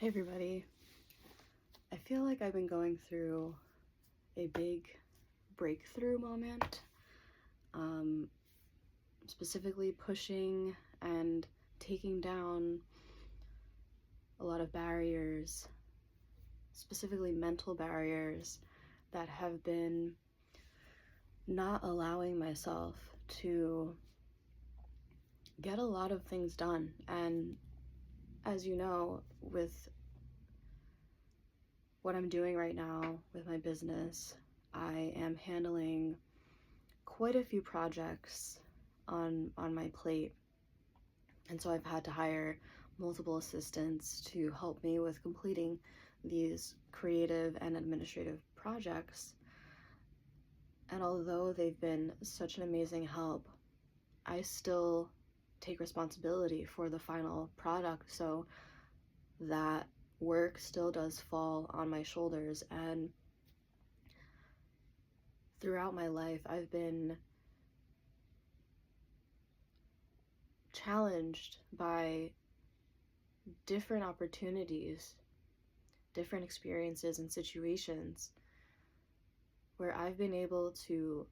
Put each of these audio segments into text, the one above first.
Hey everybody. I feel like I've been going through a big breakthrough moment, specifically pushing and taking down a lot of barriers, specifically mental barriers that have been not allowing myself to get a lot of things done. And as you know, with what I'm doing right now with my business, I am handling quite a few projects on my plate, and so I've had to hire multiple assistants to help me with completing these creative and administrative projects. And although they've been such an amazing help, I still take responsibility for the final product, so that work still does fall on my shoulders. And throughout my life, I've been challenged by different opportunities, different experiences and situations where I've been able to,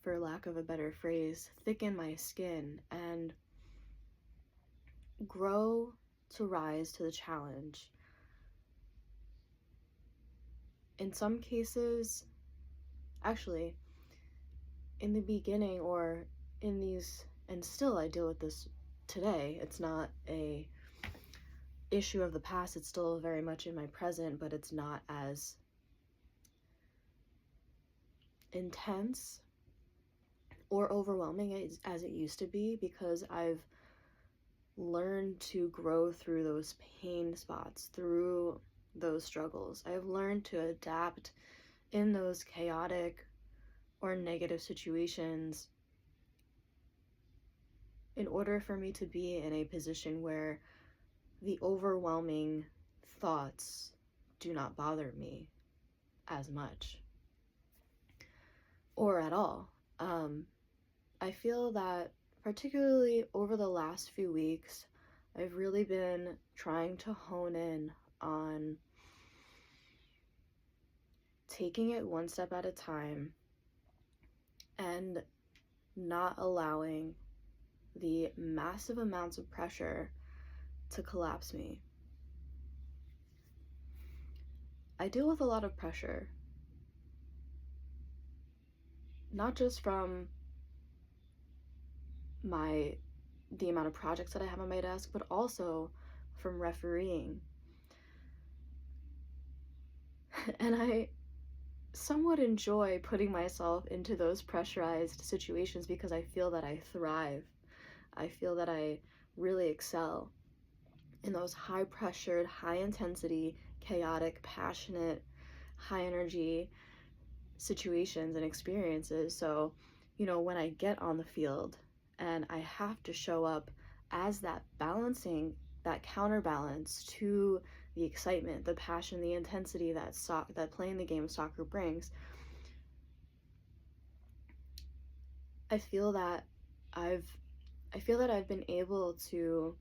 for lack of a better phrase, thicken my skin and grow to rise to the challenge. In some cases, actually, in the beginning or in these, and still I deal with this today, it's not a issue of the past, it's still very much in my present, but it's not as intense or overwhelming as it used to be, because I've learned to grow through those pain spots, through those struggles. I've learned to adapt in those chaotic or negative situations in order for me to be in a position where the overwhelming thoughts do not bother me as much or at all. I feel that particularly over the last few weeks, I've really been trying to hone in on taking it one step at a time and not allowing the massive amounts of pressure to collapse me. I deal with a lot of pressure, not just from the amount of projects that I have on my desk, but also from refereeing. And I somewhat enjoy putting myself into those pressurized situations because I feel that I thrive. I feel that I really excel in those high pressured, high intensity, chaotic, passionate, high energy situations and experiences. So, when I get on the field and I have to show up as that balancing, that counterbalance to the excitement, the passion, the intensity that playing the game of soccer brings, I feel that I've been able to,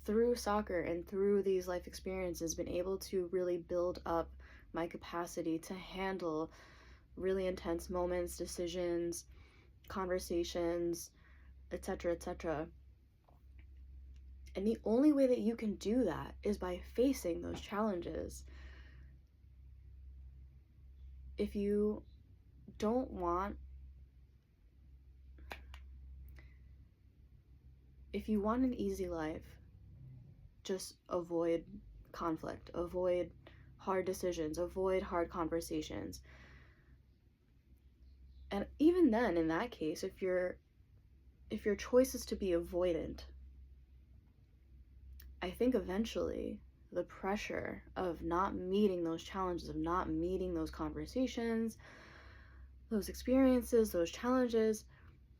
through soccer and through these life experiences, been able to really build up my capacity to handle really intense moments, decisions, conversations, etc., etc. And the only way that you can do that is by facing those challenges. If you don't want, if you want an easy life, just avoid conflict, avoid hard decisions, avoid hard conversations. And even then, in that case, if your choice is to be avoidant, I think eventually the pressure of not meeting those challenges, of not meeting those conversations, those experiences, those challenges,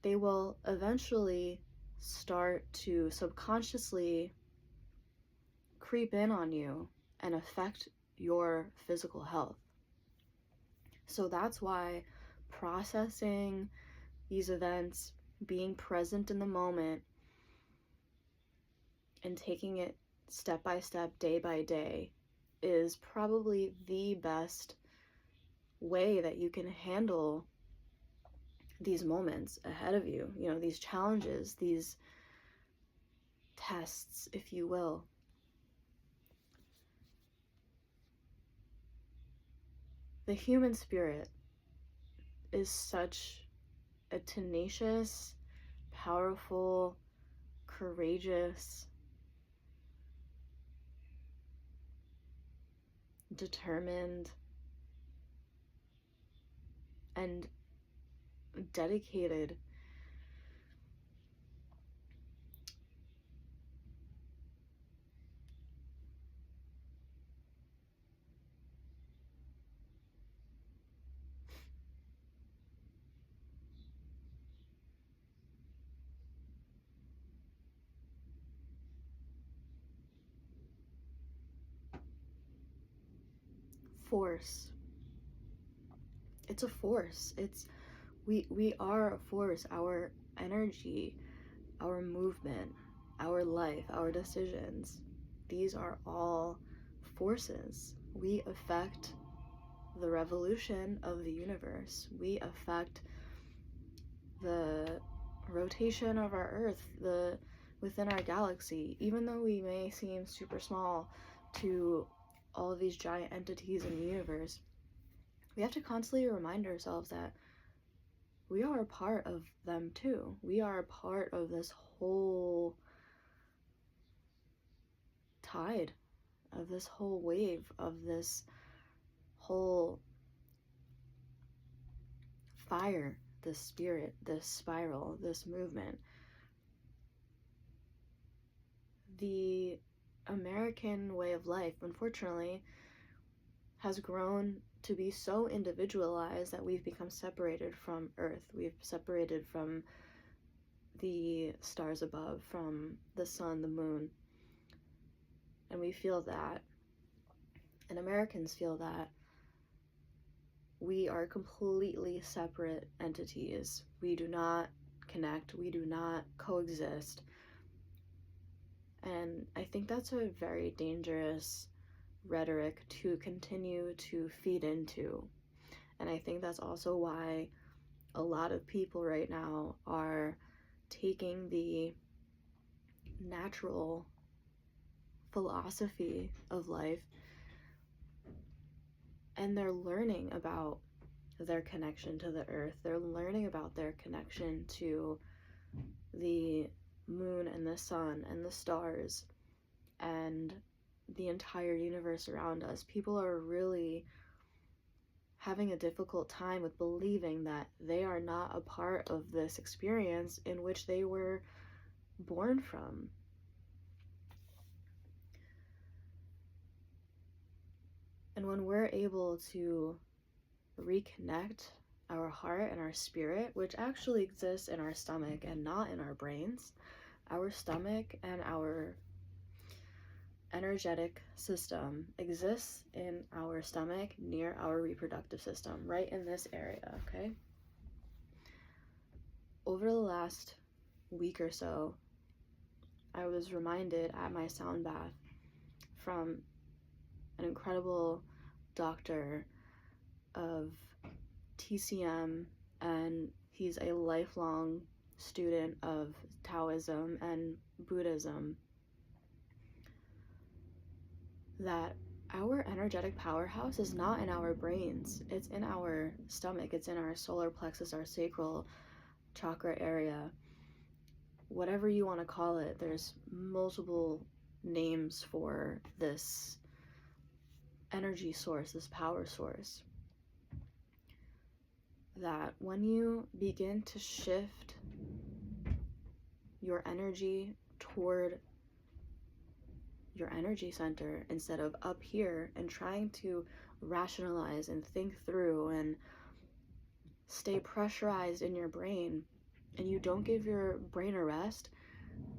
they will eventually start to subconsciously creep in on you and affect your physical health. So that's why processing these events, being present in the moment, and taking it step by step, day by day, is probably the best way that you can handle these moments ahead of you, these challenges, these tests, if you will. The human spirit is such a tenacious, powerful, courageous, determined, and dedicated force. It's a force. We are a force. Our energy, our movement, our life, our decisions, these are all forces. We affect the revolution of the universe. We affect the rotation of our Earth, within our galaxy. Even though we may seem super small to all of these giant entities in the universe, we have to constantly remind ourselves that we are a part of them too. We are a part of this whole tide, of this whole wave, of this whole fire, this spirit, this spiral, this movement. The American way of life, unfortunately, has grown to be so individualized that we've become separated from Earth. We've separated from the stars above, from the sun, the moon. And we feel that, and Americans feel that, we are completely separate entities. We do not connect. We do not coexist. And I think that's a very dangerous rhetoric to continue to feed into. And I think that's also why a lot of people right now are taking the natural philosophy of life and they're learning about their connection to the earth. They're learning about their connection to the moon and the sun and the stars and the entire universe around us. People are really having a difficult time with believing that they are not a part of this experience in which they were born from. And when we're able to reconnect our heart and our spirit, which actually exists in our stomach and not in our brains, our stomach and our energetic system exists in our stomach near our reproductive system, right in this area, okay? Over the last week or so, I was reminded at my sound bath from an incredible doctor of TCM, and he's a lifelong student of Taoism and Buddhism, that our energetic powerhouse is not in our brains. It's in our stomach. It's in our solar plexus, our sacral chakra area. Whatever you want to call it, there's multiple names for this energy source, this power source. That when you begin to shift your energy toward your energy center instead of up here and trying to rationalize and think through and stay pressurized in your brain, and you don't give your brain a rest,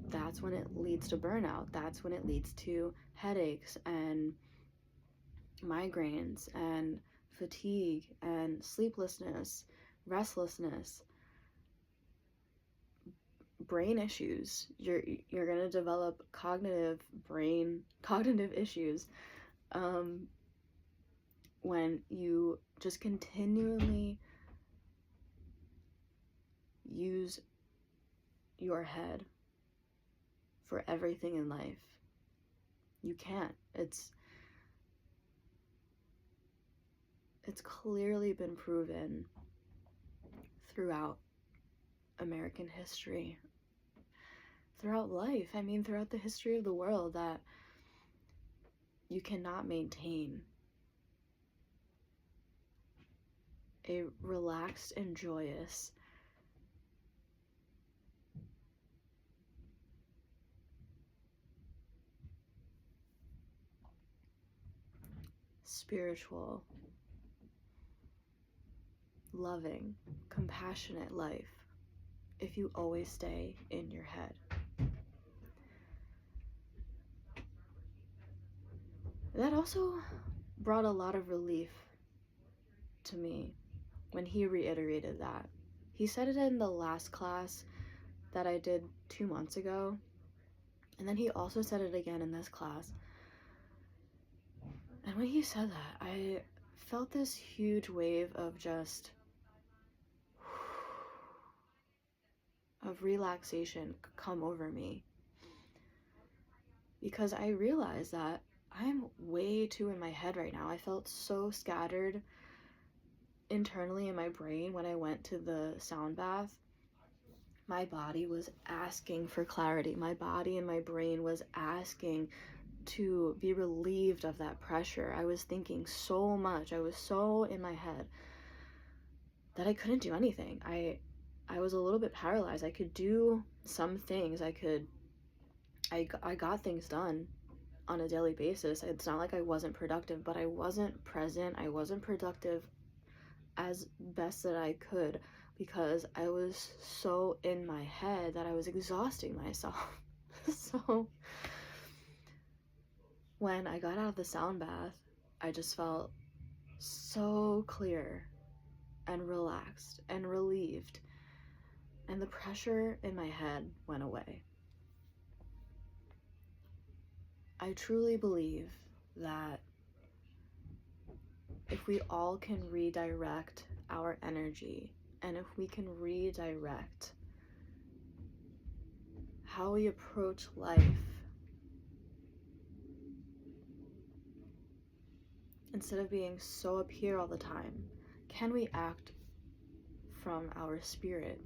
that's when it leads to burnout. That's when it leads to headaches and migraines and fatigue and sleeplessness, restlessness, brain issues. You're going to develop cognitive issues when you just continually use your head for everything in life. You can't. It's clearly been proven throughout American history, throughout life, throughout the history of the world, that you cannot maintain a relaxed and joyous spiritual, loving, compassionate life if you always stay in your head. That also brought a lot of relief to me when he reiterated that. He said it in the last class that I did 2 months ago, and then he also said it again in this class. And when he said that, I felt this huge wave of just of relaxation come over me, because I realized that I'm way too in my head right now. I felt so scattered internally in my brain when I went to the sound bath. My body was asking for clarity. My body and my brain was asking to be relieved of that pressure. I was thinking so much. I was so in my head that I couldn't do anything. I was a little bit paralyzed. I could do some things. I got things done on a daily basis. It's not like I wasn't productive, but I wasn't present. I wasn't productive as best that I could, because I was so in my head that I was exhausting myself. So when I got out of the sound bath, I just felt so clear and relaxed and relieved, and the pressure in my head went away. I truly believe that if we all can redirect our energy, and if we can redirect how we approach life, instead of being so up here all the time, can we act from our spirit?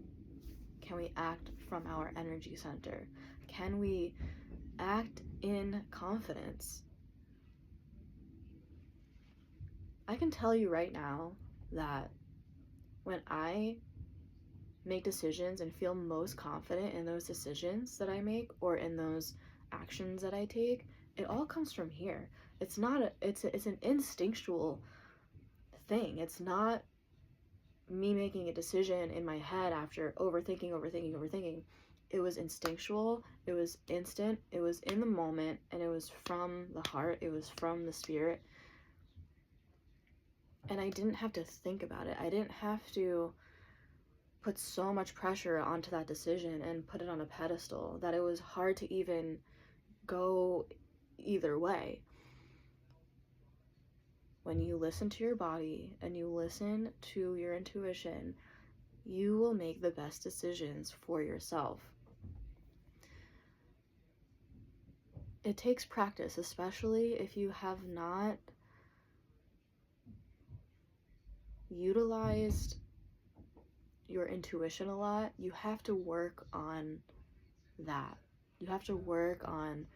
Can we act from our energy center? Can we act in confidence? I can tell you right now that when I make decisions and feel most confident in those decisions that I make, or in those actions that I take, it all comes from here. It's not it's an instinctual thing. It's not me making a decision in my head after overthinking. It was instinctual, it was instant, it was in the moment, and it was from the heart, it was from the spirit. And I didn't have to think about it. I didn't have to put so much pressure onto that decision and put it on a pedestal that it was hard to even go either way. When you listen to your body and you listen to your intuition, you will make the best decisions for yourself. It takes practice, especially if you have not utilized your intuition a lot. You have to work on that. You have to work on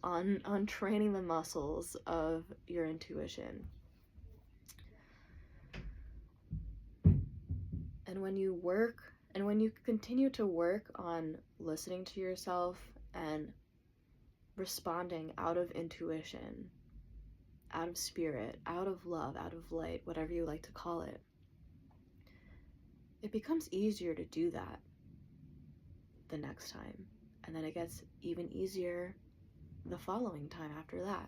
on training the muscles of your intuition. And when you continue to work on listening to yourself and responding out of intuition, out of spirit, out of love, out of light, whatever you like to call it, it becomes easier to do that the next time. And then it gets even easier the following time after that.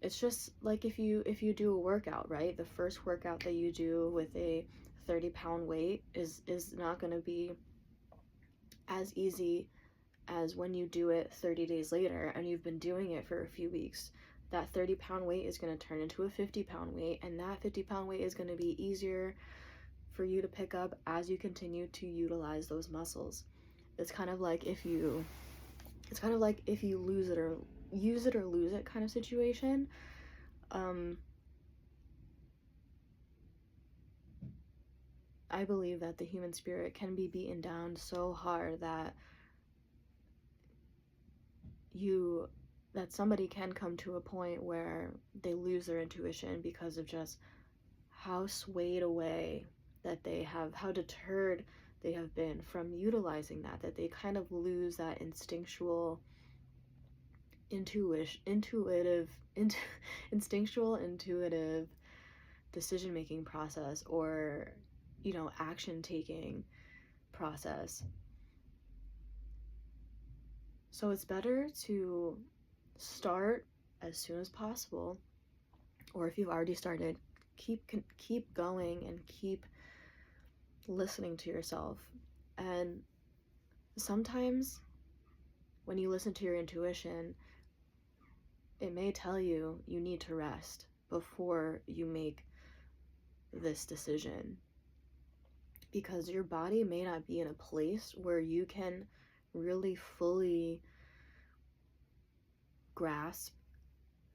It's just like if you do a workout, right? The first workout that you do with a 30-pound weight is not going to be as easy as when you do it 30 days later and you've been doing it for a few weeks. That 30-pound weight is going to turn into a 50-pound weight, and that 50-pound weight is going to be easier for you to pick up as you continue to utilize those muscles. It's kind of like if you lose it or use it or lose it kind of situation. I believe that the human spirit can be beaten down so hard that somebody can come to a point where they lose their intuition because of just how swayed away that they have, how deterred they have been from utilizing that they kind of lose that instinctual decision making process, or action taking process. So it's better to start as soon as possible, or if you've already started, keep going and keep listening to yourself. And sometimes when you listen to your intuition, it may tell you need to rest before you make this decision, because your body may not be in a place where you can really fully grasp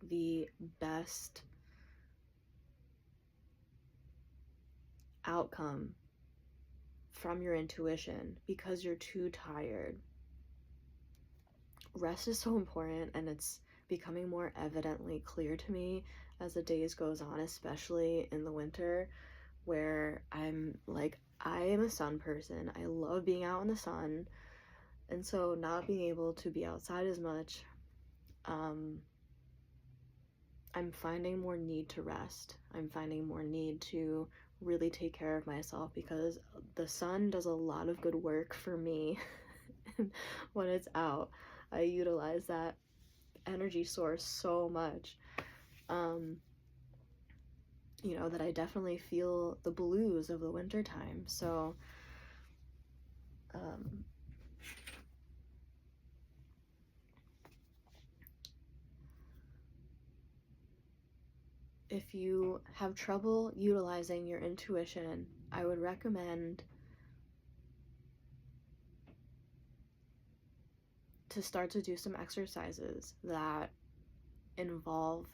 the best outcome from your intuition because you're too tired. Rest is so important, and it's becoming more evidently clear to me as the days goes on, especially in the winter, where I am a sun person. I love being out in the sun, and so not being able to be outside as much, I'm finding more need to rest. I'm finding more need to really take care of myself, because the sun does a lot of good work for me. When it's out, I utilize that energy source so much, that I definitely feel the blues of the winter time. So if you have trouble utilizing your intuition, I would recommend to start to do some exercises that involve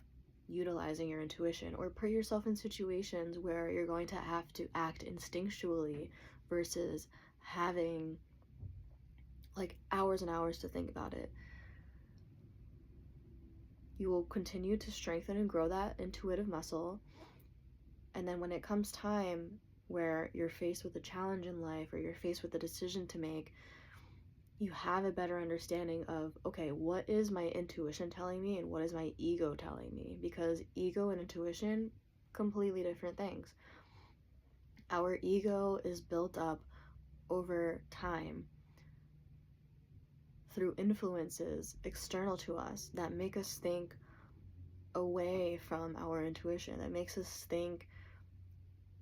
utilizing your intuition, or put yourself in situations where you're going to have to act instinctually versus having like hours and hours to think about it. You will continue to strengthen and grow that intuitive muscle, and then when it comes time where you're faced with a challenge in life, or you're faced with a decision to make, you have a better understanding of, okay, what is my intuition telling me and what is my ego telling me? Because ego and intuition, completely different things. Our ego is built up over time through influences external to us that make us think away from our intuition, that makes us think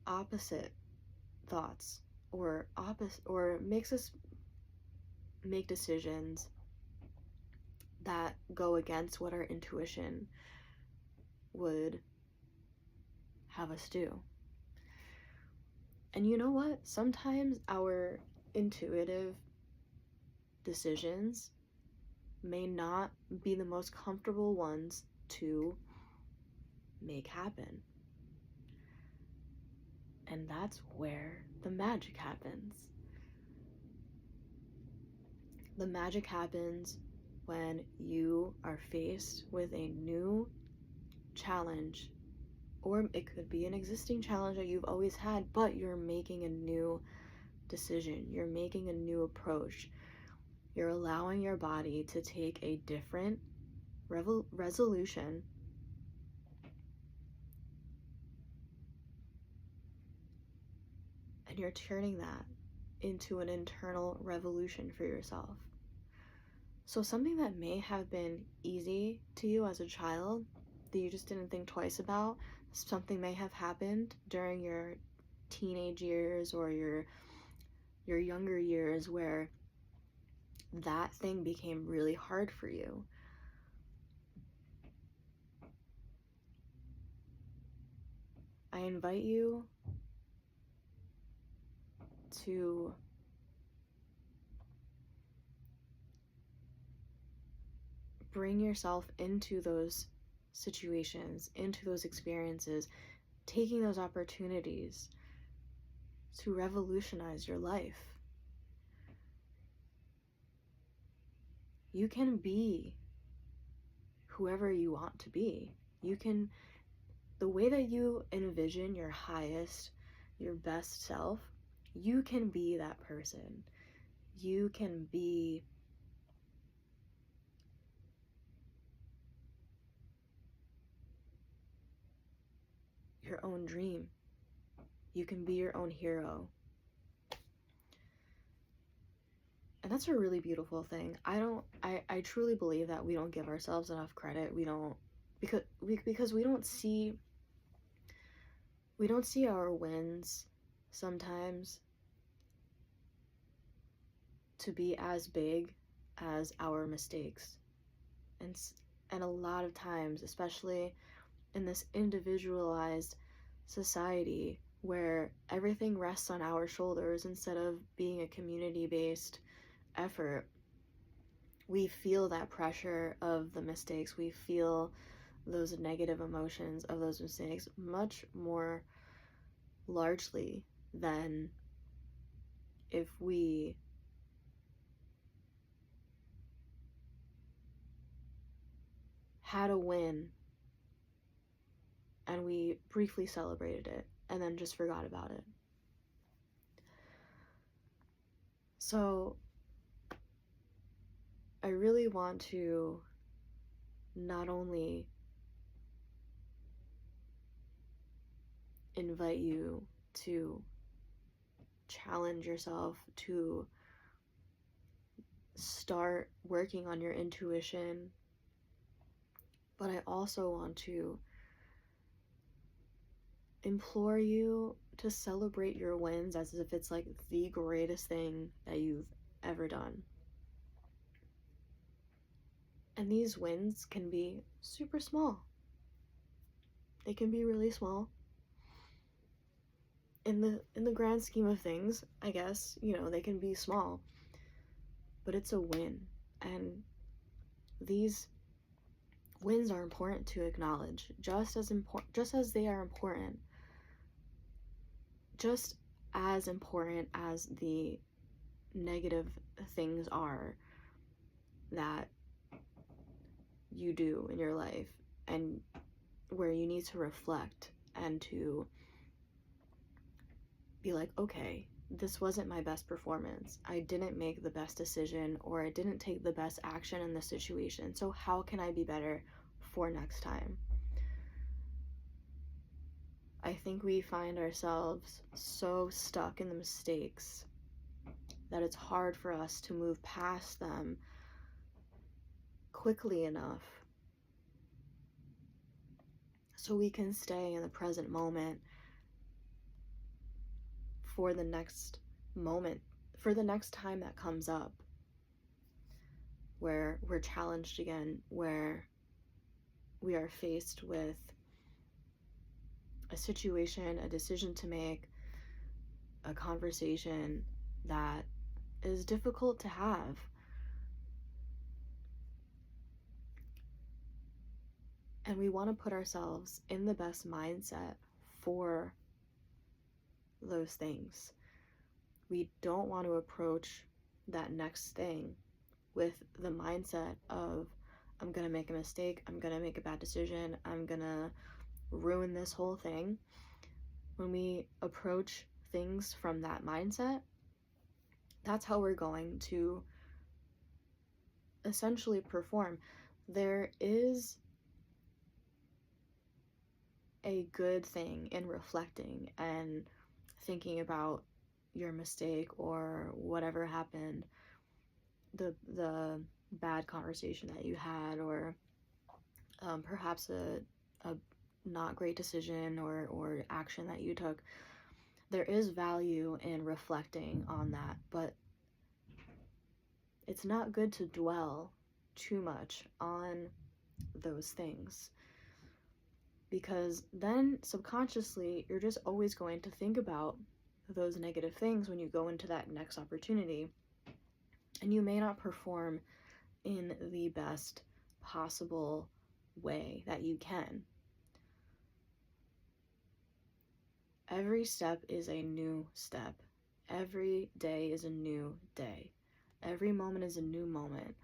opposite thoughts, or makes us make decisions that go against what our intuition would have us do. And you know what? Sometimes our intuitive decisions may not be the most comfortable ones to make happen. And that's where the magic happens. The magic happens when you are faced with a new challenge, or it could be an existing challenge that you've always had, but you're making a new decision. You're making a new approach. You're allowing your body to take a different resolution and you're turning that into an internal revolution for yourself. So something that may have been easy to you as a child that you just didn't think twice about. Something may have happened during your teenage years or your younger years where that thing became really hard for you. I invite you to bring yourself into those situations, into those experiences, taking those opportunities to revolutionize your life. You can be whoever you want to be. You can, the way that you envision your highest, your best self, you can be that person. You can be your own dream. You can be your own hero. And that's a really beautiful thing. I truly believe that we don't give ourselves enough credit. We don't, because we don't see our wins sometimes to be as big as our mistakes. And a lot of times, especially in this individualized society where everything rests on our shoulders instead of being a community-based effort, we feel that pressure of the mistakes. We feel those negative emotions of those mistakes much more largely than if we had a win and we briefly celebrated it and then just forgot about it. So I really want to not only invite you to challenge yourself, to start working on your intuition, but I also want to implore you to celebrate your wins as if it's like the greatest thing that you've ever done. And these wins can be super small. They can be really small. In the grand scheme of things, I guess, they can be small. But it's a win. And these wins are important to acknowledge, just as they are important. Just as important as the negative things are that you do in your life, and where you need to reflect and to be like, okay, this wasn't my best performance. I didn't make the best decision, or I didn't take the best action in the situation. So how can I be better for next time? I think we find ourselves so stuck in the mistakes that it's hard for us to move past them quickly enough so we can stay in the present moment for the next moment, for the next time that comes up, where we're challenged again, where we are faced with a situation, a decision to make, a conversation that is difficult to have. And we want to put ourselves in the best mindset for those things. We don't want to approach that next thing with the mindset of, I'm going to make a mistake, I'm going to make a bad decision, I'm going to ruin this whole thing. When we approach things from that mindset, that's how we're going to essentially perform. There is a good thing in reflecting and thinking about your mistake or whatever happened, the bad conversation that you had, or perhaps a not great decision or action that you took, there is value in reflecting on that, but it's not good to dwell too much on those things, because then subconsciously you're just always going to think about those negative things when you go into that next opportunity, and you may not perform in the best possible way that you can. Every step is a new step. Every day is a new day. Every moment is a new moment.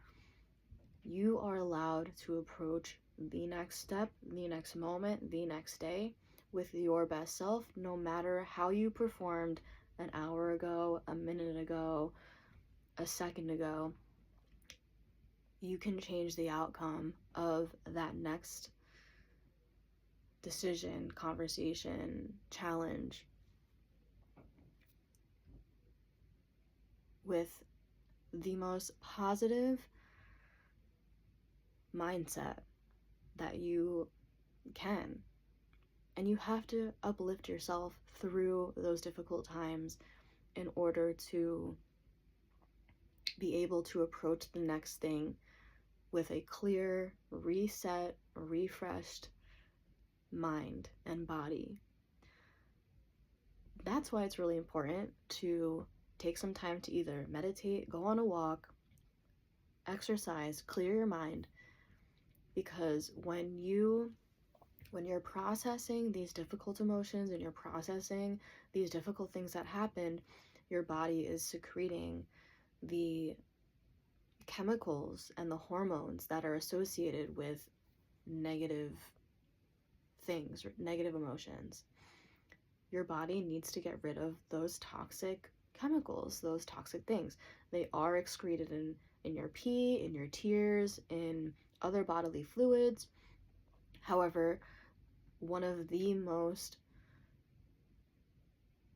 You are allowed to approach the next step, the next moment, the next day with your best self, no matter how you performed an hour ago, a minute ago, a second ago. You can change the outcome of that next decision, conversation, challenge with the most positive mindset that you can. And you have to uplift yourself through those difficult times in order to be able to approach the next thing with a clear, reset, refreshed mind and body. That's why it's really important to take some time to either meditate, go on a walk, exercise, clear your mind, because when you're processing these difficult emotions and you're processing these difficult things that happened, your body is secreting the chemicals and the hormones that are associated with negative things, negative emotions. Your body needs to get rid of those toxic chemicals, those toxic things. They are excreted in your pee, in your tears, in other bodily fluids. However, one of the most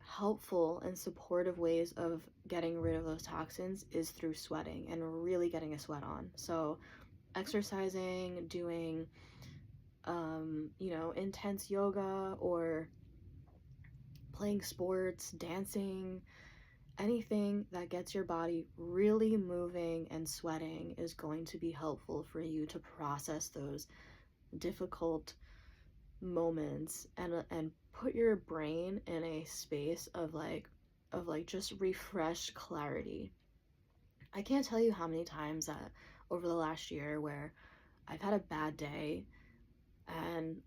helpful and supportive ways of getting rid of those toxins is through sweating and really getting a sweat on. So exercising, doing intense yoga, or playing sports, dancing, anything that gets your body really moving and sweating is going to be helpful for you to process those difficult moments and put your brain in a space of just refreshed clarity. I can't tell you how many times that over the last year where I've had a bad day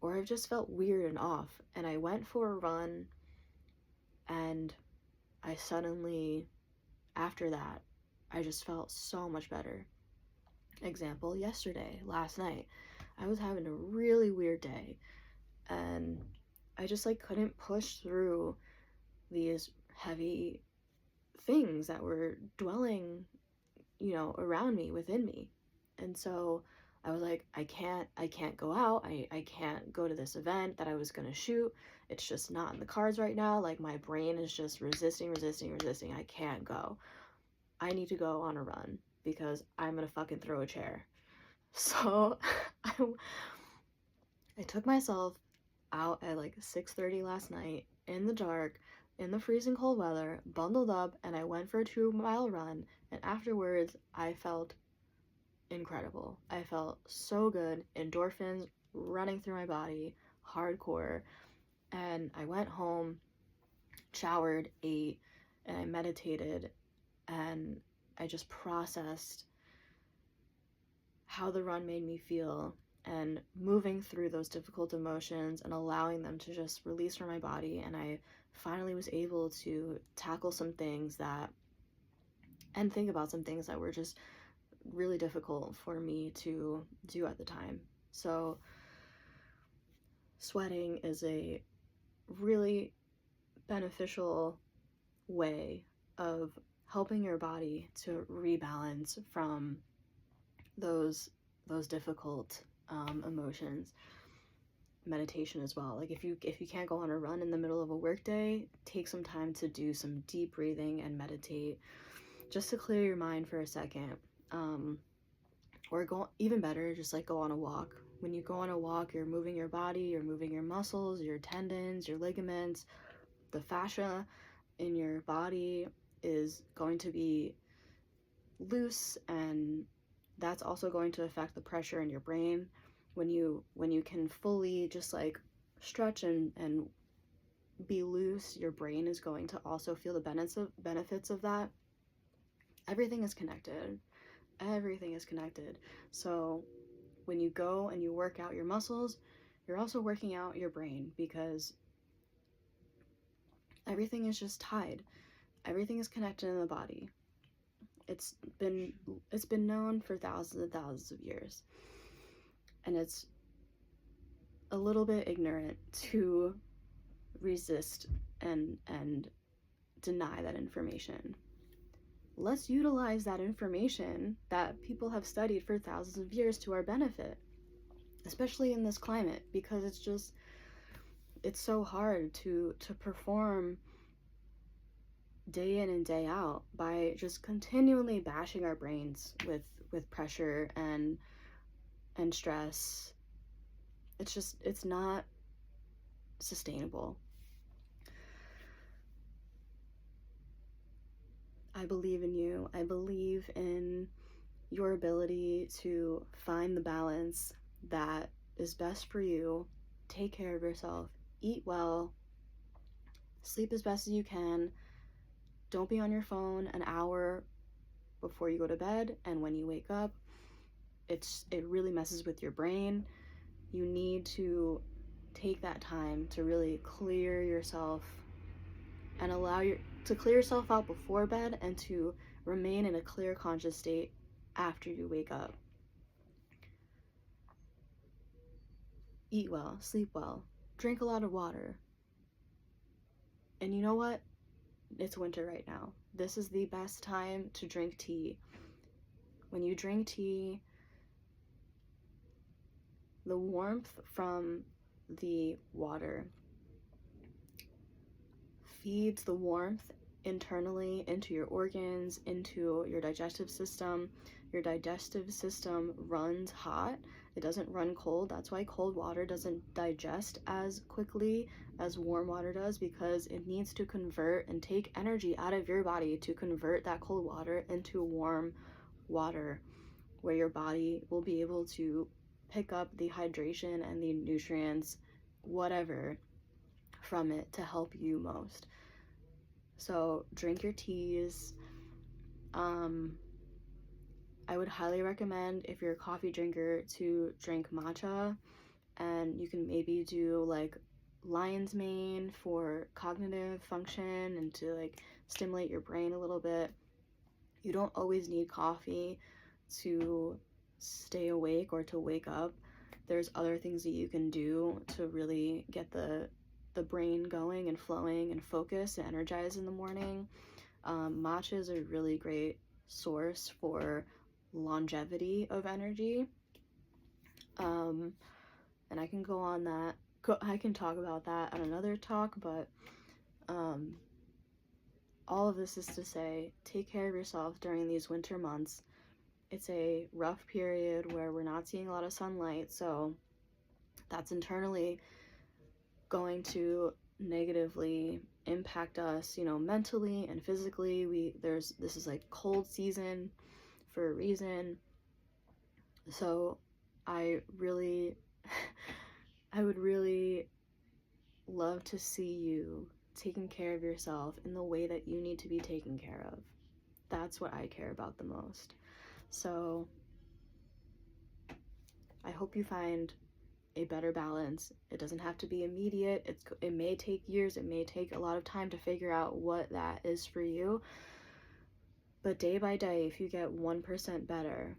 or I've just felt weird and off, and I went for a run, and I suddenly, after that, I just felt so much better. Example, last night, I was having a really weird day, and I just couldn't push through these heavy things that were dwelling, around me, within me. And so I was like, I can't go out. I can't go to this event that I was going to shoot. It's just not in the cards right now. My brain is just resisting. I can't go. I need to go on a run because I'm going to fucking throw a chair. So I took myself out at 6:30 last night in the dark, in the freezing cold weather, bundled up, and I went for a 2-mile run. And afterwards, I felt incredible. I felt so good, endorphins running through my body, hardcore. And I went home, showered, ate, and I meditated, and I just processed how the run made me feel, and moving through those difficult emotions and allowing them to just release from my body. And I finally was able to tackle some things and think about some things that were just really difficult for me to do at the time. So sweating is a really beneficial way of helping your body to rebalance from those difficult emotions. Meditation as well. If you can't go on a run in the middle of a workday, take some time to do some deep breathing and meditate, just to clear your mind for a second. or go even better, just like go on a walk. When you go on a walk, you're moving your body, you're moving your muscles, your tendons, your ligaments. The fascia in your body is going to be loose, and that's also going to affect the pressure in your brain. When you can fully just like stretch and be loose, your brain is going to also feel the benefits of that. Everything is connected. Everything is connected. So when you go and you work out your muscles, you're also working out your brain, because everything is just tied. Everything is connected in the body. It's been known for thousands and thousands of years. And it's a little bit ignorant to resist and deny that information. Let's utilize that information that people have studied for thousands of years to our benefit, especially in this climate, because it's so hard to perform day in and day out by just continually bashing our brains with pressure and stress. It's not sustainable. I believe in you. I believe in your ability to find the balance that is best for you. Take care of yourself. Eat well. Sleep as best as you can. Don't be on your phone an hour before you go to bed, and when you wake up, it really messes with your brain. You need to take that time to really clear yourself and to clear yourself out before bed, and to remain in a clear conscious state after you wake up. Eat well, sleep well, drink a lot of water. And you know what? It's winter right now. This is the best time to drink tea. When you drink tea, the warmth from the water feeds the warmth internally into your organs, into your digestive system. Your digestive system runs hot. It doesn't run cold. That's why cold water doesn't digest as quickly as warm water does, because it needs to convert and take energy out of your body to convert that cold water into warm water, where your body will be able to pick up the hydration and the nutrients, whatever, from it to help you most. So drink your teas. I would highly recommend, if you're a coffee drinker, to drink matcha, and you can maybe do like lion's mane for cognitive function and to like stimulate your brain a little bit. You don't always need coffee to stay awake or to wake up. There's other things that you can do to really get the brain going and flowing and focus and energized in the morning. Matcha is a really great source for longevity of energy. And I can I can talk about that on another talk, but all of this is to say, take care of yourself during these winter months. It's a rough period where we're not seeing a lot of sunlight, so that's internally going to negatively impact us, mentally and physically. This is like cold season for a reason. So I would really love to see you taking care of yourself in the way that you need to be taken care of. That's what I care about the most. So I hope you find a better balance. It doesn't have to be immediate. It may take years. It may take a lot of time to figure out what that is for you. But day by day, if you get 1% better,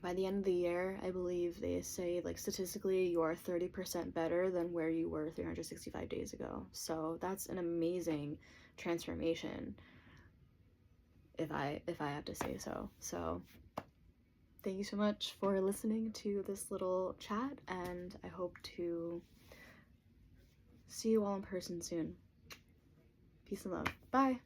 by the end of the year, I believe they say, like, statistically, you are 30% better than where you were 365 days ago. So that's an amazing transformation, if I have to say so. So thank you so much for listening to this little chat, and I hope to see you all in person soon. Peace and love. Bye.